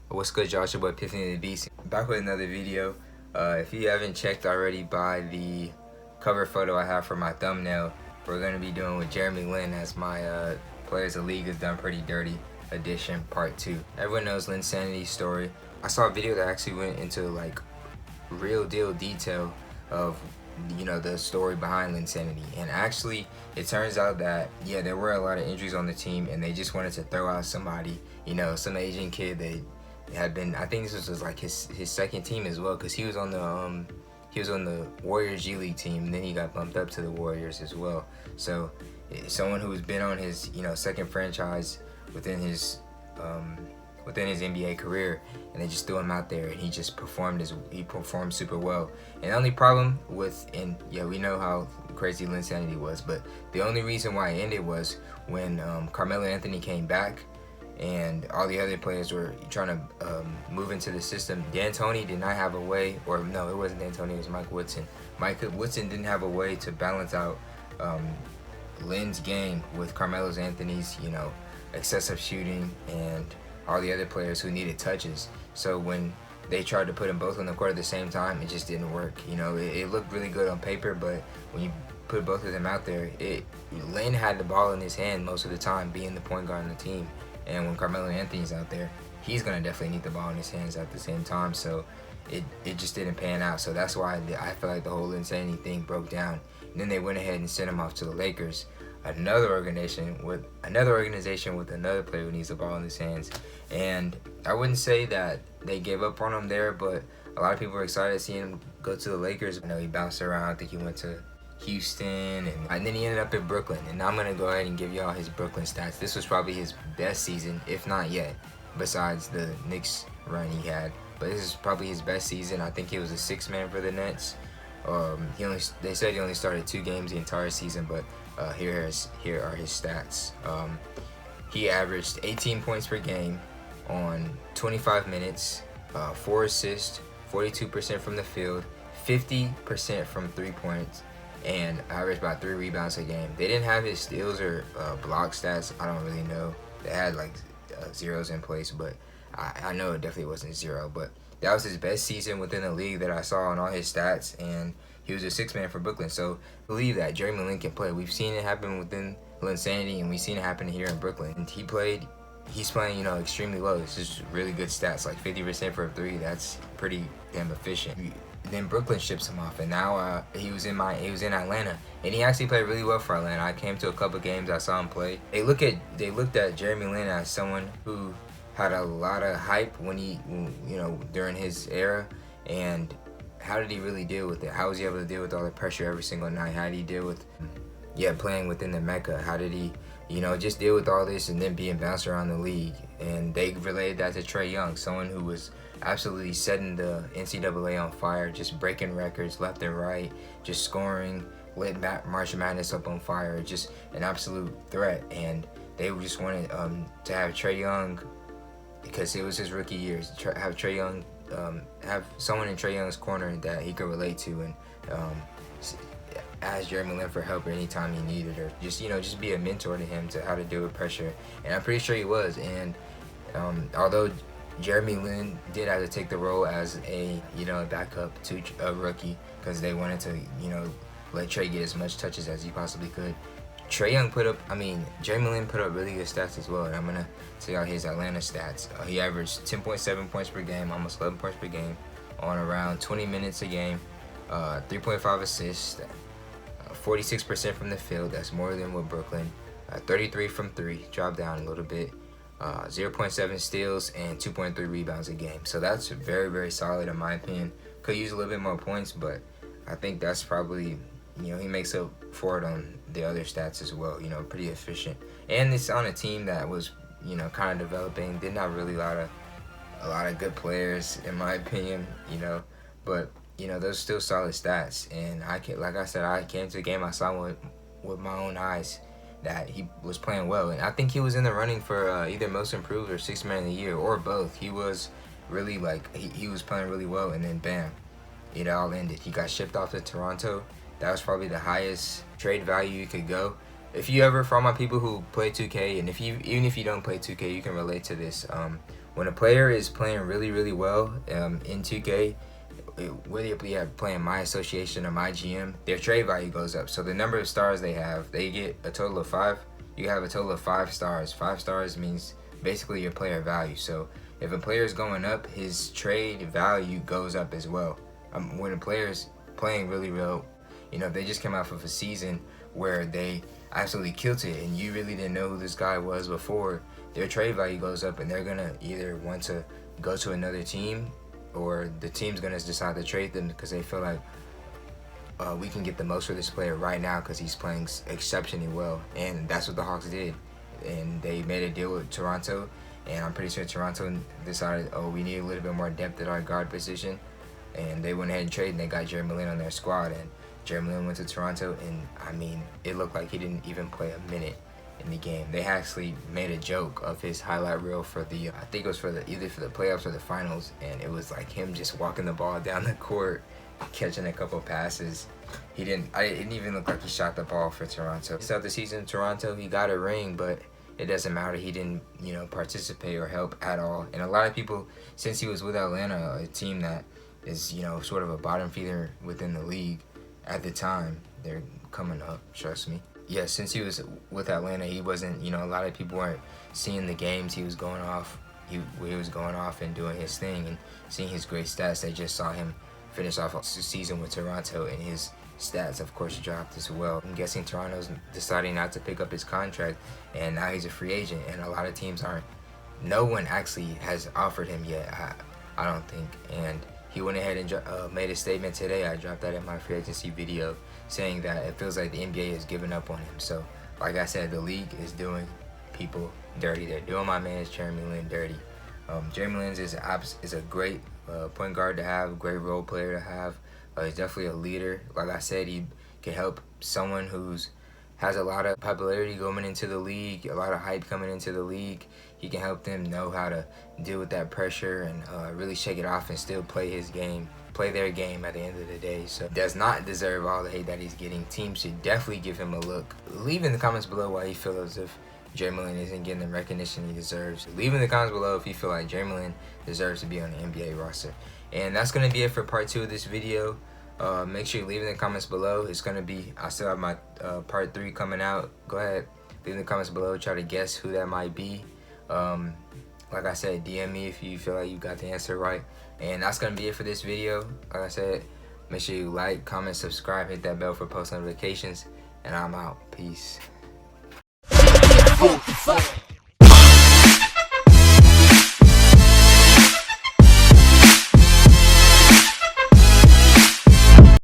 What's good, Josh? Your boy Epiphany the Beast. Back with another video. If you haven't checked already by the cover photo I have for my thumbnail, we're going to be doing with Jeremy Lin as my Players of League is Done Pretty Dirty edition part 2. Everyone knows Linsanity's story. I saw a video that actually went into like real deal detail of the story behind Linsanity, and actually it turns out that there were a lot of injuries on the team and they just wanted to throw out somebody, some Asian kid. They had been, I think this was like his second team as well, because he was on the Warriors G League team, and then he got bumped up to the Warriors as well. So someone who's been on his second franchise within his NBA career, and they just threw him out there, and he just performed super well. And the only problem with, we know how crazy Linsanity was, but the only reason why it ended was when Carmelo Anthony came back and all the other players were trying to move into the system. D'Antoni did not have a way, or no, it wasn't D'Antoni, it was Mike Woodson. Mike Woodson didn't have a way to balance out Lin's game with Carmelo Anthony's, excessive shooting and all the other players who needed touches. So when they tried to put them both on the court at the same time, it just didn't work. It looked really good on paper, but when you put both of them out there, Lin had the ball in his hand most of the time, being the point guard on the team. And when Carmelo Anthony's out there, he's going to definitely need the ball in his hands at the same time. So it just didn't pan out. So that's why I feel like the whole Linsanity thing broke down. And then they went ahead and sent him off to the Lakers, another organization with another player who needs the ball in his hands. And I wouldn't say that they gave up on him there, but a lot of people were excited to see him go to the Lakers. I know he bounced around. I think he went to Houston, and then he ended up in Brooklyn. And I'm gonna go ahead and give y'all his Brooklyn stats. This was probably his best season, if not yet, besides the Knicks run he had. But this is probably his best season. I think he was a sixth man for the Nets. They said he only started 2 games the entire season, but here are his stats. He averaged 18 points per game on 25 minutes, 4 assists, 42% from the field, 50% from 3 points, and averaged about 3 rebounds a game. They didn't have his steals or block stats. I don't really know. They had like zeros in place, but I know it definitely wasn't 0. But that was his best season within the league that I saw on all his stats, and he was a 6th man for Brooklyn. So I believe that Jeremy Lin can play. We've seen it happen within Linsanity, and we've seen it happen here in Brooklyn. And he's playing, extremely low. It's just really good stats, like 50% for a 3. That's pretty damn efficient. Then Brooklyn ships him off, and now he was in Atlanta, and he actually played really well for Atlanta. I came to a couple games, I saw him play. They looked at Jeremy Lin as someone who had a lot of hype during his era. And how did he really deal with it? How was he able to deal with all the pressure every single night? How did he deal with playing within the Mecca? How did he just deal with all this and then being bounced around the league? And they related that to Trae Young, someone who was absolutely setting the NCAA on fire, just breaking records left and right, just scoring, lit March Madness up on fire, just an absolute threat. And they just wanted to have Trae Young, because it was his rookie year, have Trae Young, have someone in Trae Young's corner that he could relate to, and ask Jeremy Lin for help anytime he needed, or just be a mentor to him to how to deal with pressure. And I'm pretty sure he was. And although Jeremy Lin did have to take the role as a backup to a rookie, because they wanted to let Trae get as much touches as he possibly could, Jeremy Lin put up really good stats as well. And I'm going to tell y'all his Atlanta stats. He averaged 10.7 points per game, almost 11 points per game, on around 20 minutes a game, 3.5 assists, 46% from the field. That's more than with Brooklyn. 33 from 3, dropped down a little bit. 0.7 steals and 2.3 rebounds a game. So that's very, very solid in my opinion. Could use a little bit more points, but I think that's probably, he makes up for it on the other stats as well. Pretty efficient. And it's on a team that was, kind of developing. Didn't have really a lot of good players in my opinion, but those are still solid stats. And I came to the game, I saw with my own eyes that he was playing well, and I think he was in the running for either most improved or 6th man of the year, or both. He was really he was playing really well, and then bam, it all ended. He got shipped off to Toronto. That was probably the highest trade value you could go. if you ever, for all my people who play 2K, and even if you don't play 2K, you can relate to this. When a player is playing really well in 2K, whether you're playing my association or my GM, their trade value goes up. So the number of stars they have, they get a total of 5. You have a total of 5 stars. 5 stars means basically your player value. So if a player is going up, his trade value goes up as well. When a player's playing really well, you know, if they just came off of a season where they absolutely killed it and you really didn't know who this guy was before, their trade value goes up and they're gonna either want to go to another team, or the team's gonna decide to trade them because they feel like we can get the most for this player right now because he's playing exceptionally well. And that's what the Hawks did, and they made a deal with Toronto, and I'm pretty sure Toronto decided, oh, we need a little bit more depth at our guard position, and they went ahead and traded, and they got Jeremy Lin on their squad. And Jeremy Lin went to Toronto, and I mean, it looked like he didn't even play a minute in the game. They actually made a joke of his highlight reel for the I think it was for the either for the playoffs or the finals, and it was like him just walking the ball down the court, catching a couple passes. It didn't even look like he shot the ball for Toronto. Throughout the season in Toronto, he got a ring, but it doesn't matter. He didn't, you know, participate or help at all. And a lot of people, since he was with Atlanta, a team that is, you know, sort of a bottom feeder within the league at the time, they're coming up, trust me. Yeah, since he was with Atlanta, he wasn't, you know, a lot of people weren't seeing the games he was going off. He was going off and doing his thing and seeing his great stats. They just saw him finish off a season with Toronto, and his stats, of course, dropped as well. I'm guessing Toronto's deciding not to pick up his contract, and now he's a free agent, and a lot of teams aren't. No one actually has offered him yet, I don't think. And he went ahead and made a statement today. I dropped that in my free agency video, saying that it feels like the NBA has given up on him. So, like I said, the league is doing people dirty. They're doing my man Jeremy Lin dirty. Jeremy Lin is a great point guard to have, great role player to have. He's definitely a leader. Like I said, he can help someone who's has a lot of popularity going into the league, a lot of hype coming into the league. He can help them know how to deal with that pressure and really shake it off and still play his game, play their game at the end of the day. So does not deserve all the hate that he's getting. Teams should definitely give him a look. Leave in the comments below why you feel as if Jeremy Lin isn't getting the recognition he deserves. Leave in the comments below if you feel like Jeremy Lin deserves to be on the NBA roster. And that's going to be it for part 2 of this video. Make sure you leave in the comments below. It's going to be, I still have my part 3 coming out. Go ahead, leave in the comments below. Try to guess who that might be. Like I said, DM me if you feel like you got the answer right. And that's going to be it for this video. Like I said, make sure you like, comment, subscribe, hit that bell for post notifications. And I'm out. Peace.